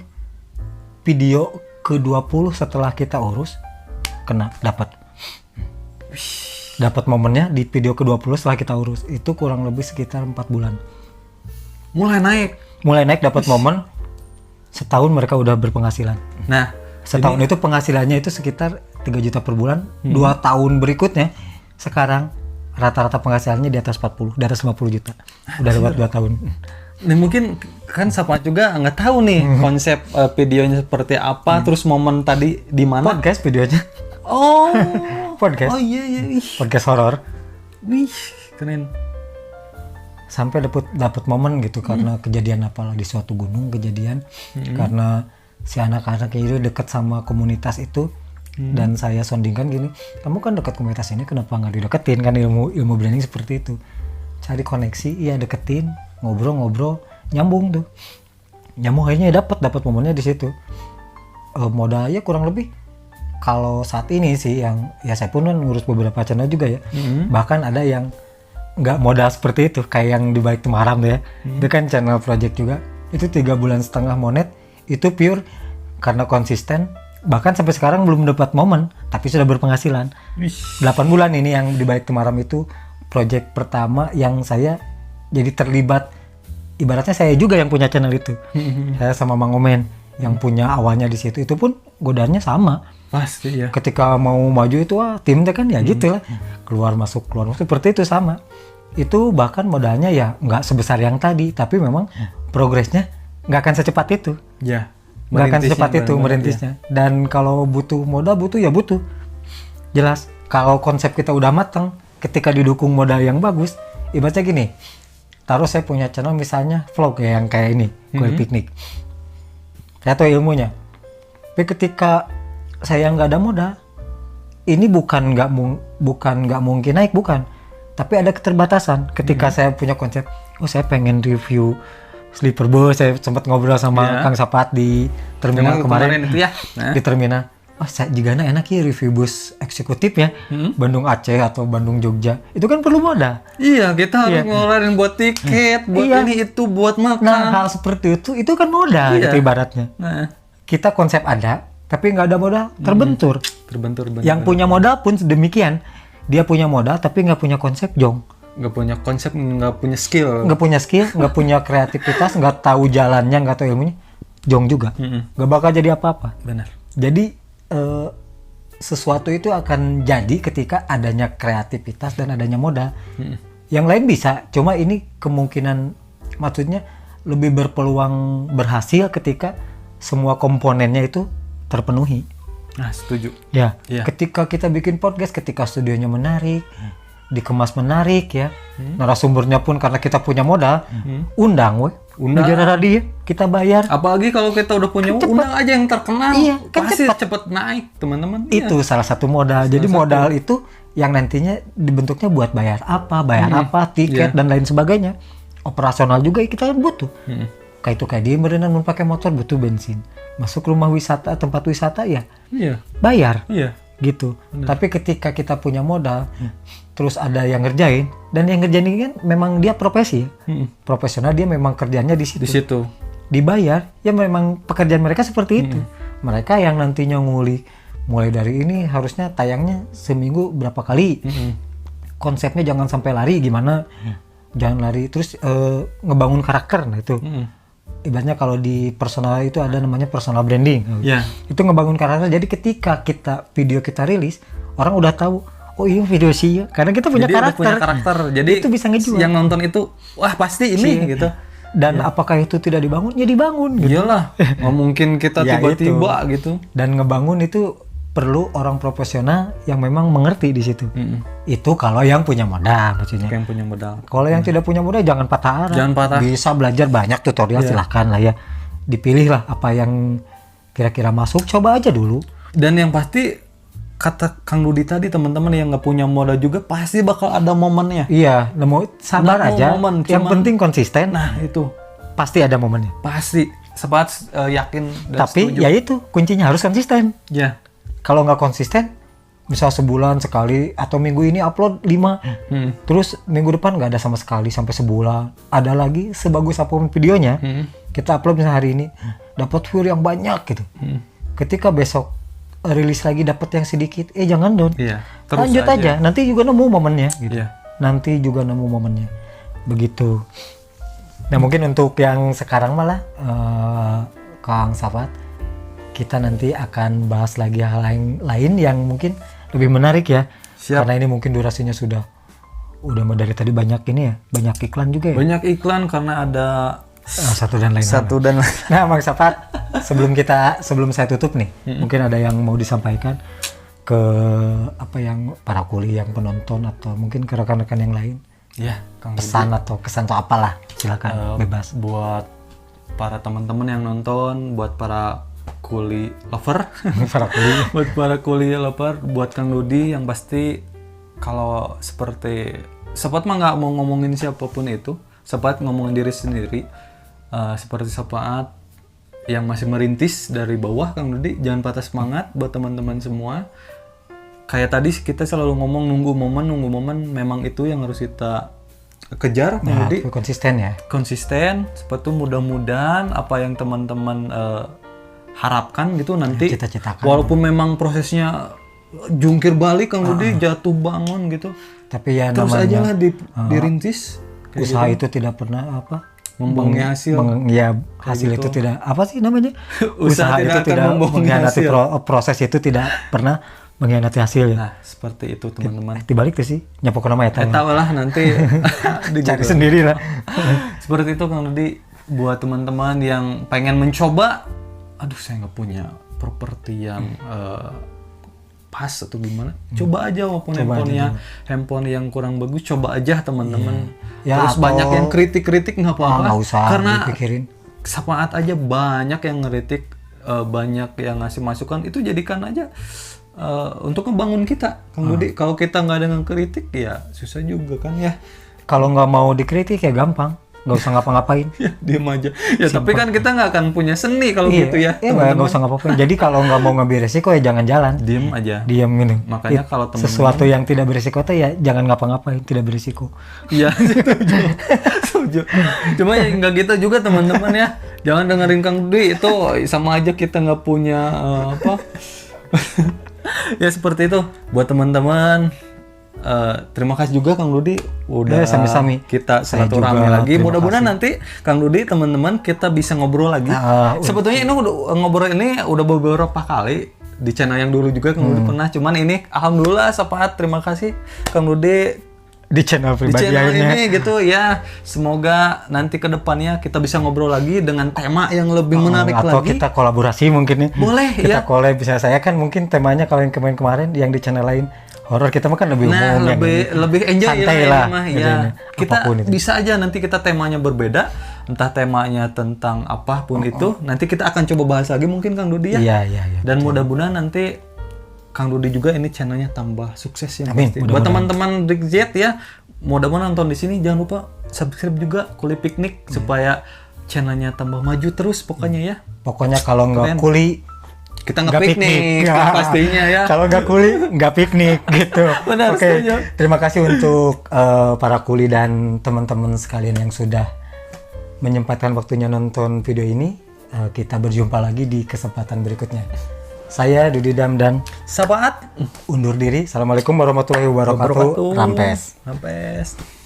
video ke-20 setelah kita urus dapat momennya di video ke-20 setelah kita urus. Itu kurang lebih sekitar 4 bulan. Mulai naik dapat momen. Setahun mereka udah berpenghasilan. Nah, setahun itu penghasilannya itu sekitar 3 juta per bulan. 2 tahun berikutnya sekarang rata-rata penghasilannya di atas 40, di atas 50 juta. Udah lewat 2 tahun. Nah, mungkin kan siapa juga nggak tahu nih konsep videonya seperti apa, terus momen tadi di mana? Podcast videonya. Oh, podcast. Oh iya. Podcast horor. Wih, keren. Sampai dapat momen gitu karena kejadian apalah di suatu gunung kejadian, karena si anak-anak itu dekat sama komunitas itu. Dan saya sondingkan gini, kamu kan dekat komunitas ini, kenapa nggak dideketin? Kan ilmu branding seperti itu, cari koneksi, iya deketin, ngobrol nyambung akhirnya dapat momennya di situ. Modalnya kurang lebih kalau saat ini sih yang ya saya pun kan ngurus beberapa channel juga ya. Bahkan ada yang nggak modal seperti itu, kayak yang di Balik Temaram tuh ya. Itu kan channel project juga. Itu 3,5 bulan monet, itu pure karena konsisten. Bahkan sampai sekarang belum dapat momen, tapi sudah berpenghasilan. 8 bulan ini yang di Balik Temaram itu project pertama yang saya jadi terlibat ibaratnya saya juga yang punya channel itu. Saya sama Mang Omen yang punya awalnya di situ. Itu pun godaannya sama. Pasti ya. Ketika mau maju itu tim teh kan ya gitu lah. Keluar masuk seperti itu sama. Itu bahkan modalnya ya nggak sebesar yang tadi, tapi memang progresnya nggak akan secepat itu. Ya. Nggak akan secepat itu merintisnya. Ya. Dan kalau butuh modal butuh. Jelas. Kalau konsep kita udah matang, ketika didukung modal yang bagus, ibaratnya gini. Taruh saya punya channel misalnya vlog ya yang kayak ini, kuil piknik. Saya tahu ilmunya. Tapi ketika saya nggak ada modal, ini bukan nggak mungkin naik, bukan. Tapi ada keterbatasan. Ketika saya punya konsep, saya pengen review sleeper bus. Saya sempat ngobrol sama Kang Sapat di terminal kemarin itu ya. Di terminal. Jika enak ya review bus eksekutif ya, Bandung Aceh atau Bandung Jogja. Itu kan perlu modal. Iya, kita harus ngeluarin buat tiket, buat ini itu, buat makan. Nah, hal seperti itu kan modal gitu ibaratnya. Kita konsep ada, tapi nggak ada modal, terbentur. Yang punya modal pun demikian. Dia punya modal, tapi nggak punya konsep, jong. Nggak punya konsep, nggak punya skill. Nggak punya kreativitas, nggak tahu jalannya, nggak tahu ilmunya, jong juga. Nggak bakal jadi apa-apa. Benar. Jadi sesuatu itu akan jadi ketika adanya kreativitas dan adanya modal. Yang lain bisa, cuma ini kemungkinan maksudnya lebih berpeluang berhasil ketika semua komponennya itu terpenuhi. Nah, setuju. Ya, ketika kita bikin podcast, ketika studionya menarik, dikemas menarik ya, narasumbernya pun karena kita punya modal, undang negara radio kita bayar. Apalagi kalau kita udah punya undang aja yang terkenal, pasti cepet naik teman-teman. Itu salah satu modal. Jadi modal itu yang nantinya dibentuknya buat bayar apa, tiket dan lain sebagainya. Operasional juga kita butuh. Kayak dia berenang mau pakai motor butuh bensin. Masuk rumah wisata, tempat wisata ya bayar. Gitu. Tapi ketika kita punya modal, terus ada yang ngerjain, dan yang ngerjain ini kan memang dia profesi, profesional, dia memang kerjanya di situ. Dibayar, ya memang pekerjaan mereka seperti itu. Mereka yang nantinya nguli, mulai dari ini harusnya tayangnya seminggu berapa kali. Konsepnya jangan sampai lari gimana, jangan lari. Terus ngebangun karakter, nah itu. Ibaratnya kalau di personal itu ada namanya personal branding. Itu ngebangun karakter. Jadi ketika video kita rilis, orang udah tahu, oh ini video sih, karena kita punya karakter. Jadi itu bisa ngejual. Yang nonton itu, wah pasti ini gitu. Dan apakah itu tidak dibangun? Ya dibangun. Gitu. Iyalah, nggak mungkin kita tiba-tiba gitu. Dan ngebangun itu perlu orang profesional yang memang mengerti di situ. Itu kalau yang punya modal, maksudnya. Yang punya modal. Kalau yang tidak punya modal jangan patah arah. Bisa belajar banyak tutorial, silahkan lah ya. Dipilih lah apa yang kira-kira masuk, coba aja dulu. Dan yang pasti kata Kang Dudi tadi, teman-teman yang nggak punya modal juga pasti bakal ada momennya. Iya, sabar aja. Yang penting konsisten. Nah itu pasti ada momennya. Pasti. Sempat yakin. Dan tapi setuju. Ya itu kuncinya harus konsisten. Ya. Kalau nggak konsisten, misal sebulan sekali atau minggu ini upload 5, terus minggu depan nggak ada sama sekali sampai sebulan. Ada lagi sebagus apapun videonya, kita upload misalnya hari ini, dapat view yang banyak gitu. Ketika besok rilis lagi dapat yang sedikit, jangan down. Lanjut aja. Nanti juga nemu momennya. Gitu. Nanti juga nemu momennya. Begitu. Nah mungkin untuk yang sekarang malah Kang Sapat, kita nanti akan bahas lagi hal lain yang mungkin lebih menarik ya. Siap. Karena ini mungkin durasinya udah dari tadi banyak ini ya, banyak iklan juga ya. Banyak iklan karena ada satu dan lain. Nah, Bang Sapat, sebelum saya tutup nih, mungkin ada yang mau disampaikan ke para kuli yang penonton atau mungkin ke rekan-rekan yang lain. Ya, pesan atau kesan atau apalah, silakan bebas. Buat para teman-teman yang nonton, buat para kuli lover, buat para kuli lover, buat Kang Dudi yang pasti kalau seperti Sapat mah nggak mau ngomongin siapapun itu, Sapat ngomongin diri sendiri, seperti Sapat yang masih merintis dari bawah. Kang Dudi jangan patah semangat buat teman-teman semua. Kayak tadi kita selalu ngomong nunggu momen, memang itu yang harus kita kejar. Kang Dudi konsisten, seperti mudah-mudahan apa yang teman-teman harapkan gitu nanti, walaupun memang prosesnya jungkir balik Kang Dudi, jatuh bangun gitu, tapi ya terus aja lah dirintis. Usaha gitu. Itu tidak pernah membohongi hasil. Ya, hasil itu tidak apa sih namanya? Usaha tidak itu akan tidak membohongi mengkhianati hasil. proses itu tidak pernah mengkhianati hasil ya. Nah, seperti itu teman-teman. Dibalik tuh sih, nyapa nama ya Tahu lah nanti cari sendiri lah. Seperti itu Kang Dudi, buat teman-teman yang pengen mencoba, aduh saya nggak punya properti yang pas atau gimana, coba aja walaupun handphone yang kurang bagus, coba aja teman-teman. Ya, Terus atau- banyak yang kritik nggak apa-apa, nggak usah karena dipikirin. saat aja banyak yang ngeritik, banyak yang ngasih masukan, itu jadikan aja untuk ngebangun kita, Kang Dudi. Kalau kita nggak ada yang kritik ya susah juga kan ya. Kalau nggak mau dikritik ya gampang, nggak usah ngapa-ngapain. Ya diem aja. Ya tapi kan kita nggak akan punya seni kalau gitu ya. Iya, nggak usah ngapa-ngapain. Jadi kalau nggak mau ngambil resiko ya jangan jalan. Diem aja. Diam ini. Makanya kalau teman-teman Sesuatu yang tidak berisiko tuh ya jangan ngapa-ngapain, tidak berisiko. Iya, setuju. Cuma ya nggak gitu juga teman-teman ya. Jangan dengerin Kang Dudi, itu sama aja kita nggak punya apa. Ya seperti itu. Buat teman-teman, terima kasih juga Kang Dudi udah Ya, sami-sami. kita Saya silaturahmi juga lagi. terima Mudah-mudahan nanti Kang Dudi teman-teman kita bisa ngobrol lagi. Sebetulnya ini udah ngobrol ini udah beberapa kali di channel yang dulu juga Kang Dudi pernah. Cuman ini alhamdulillah Sapaat, terima kasih Kang Dudi Di channel di pribadi channel akhirnya. ini gitu ya. Semoga nanti ke depannya kita bisa ngobrol lagi dengan tema yang lebih menarik Atau lagi. kita kolaborasi mungkin nih. Boleh, kita ya. collab, bisa saya kan mungkin temanya kalau yang kemarin yang di channel lain horor, kita mah kan lebih Nah, umum yang lebih enjoy santai ya, lah ini mah. Ya. kerjanya. Kita Apapun itu. bisa aja nanti kita temanya berbeda, entah temanya tentang apapun itu, nanti kita akan coba bahas lagi mungkin Kang Dudi ya. Iya. Dan mudah-mudahan nanti Kang Dudi juga ini channelnya tambah sukses ya. Amin, pasti. mudah-mudahan. Buat teman-teman Rick Z ya, mudah-mudahan nonton di sini, jangan lupa subscribe juga Kuli Piknik supaya channelnya tambah maju terus pokoknya ya. Pokoknya kalau nggak Keren. kuli Kita nggak nggak piknik Ya. pastinya ya. Kalau nggak kuli nggak piknik gitu. Benar, Oke, setuju. terima kasih untuk para kuli dan teman-teman sekalian yang sudah menyempatkan waktunya nonton video ini. Kita berjumpa lagi di kesempatan berikutnya. Saya Dudi Dam dan Sapaat undur diri. Assalamualaikum warahmatullahi wabarakatuh. Rampes. Rampes.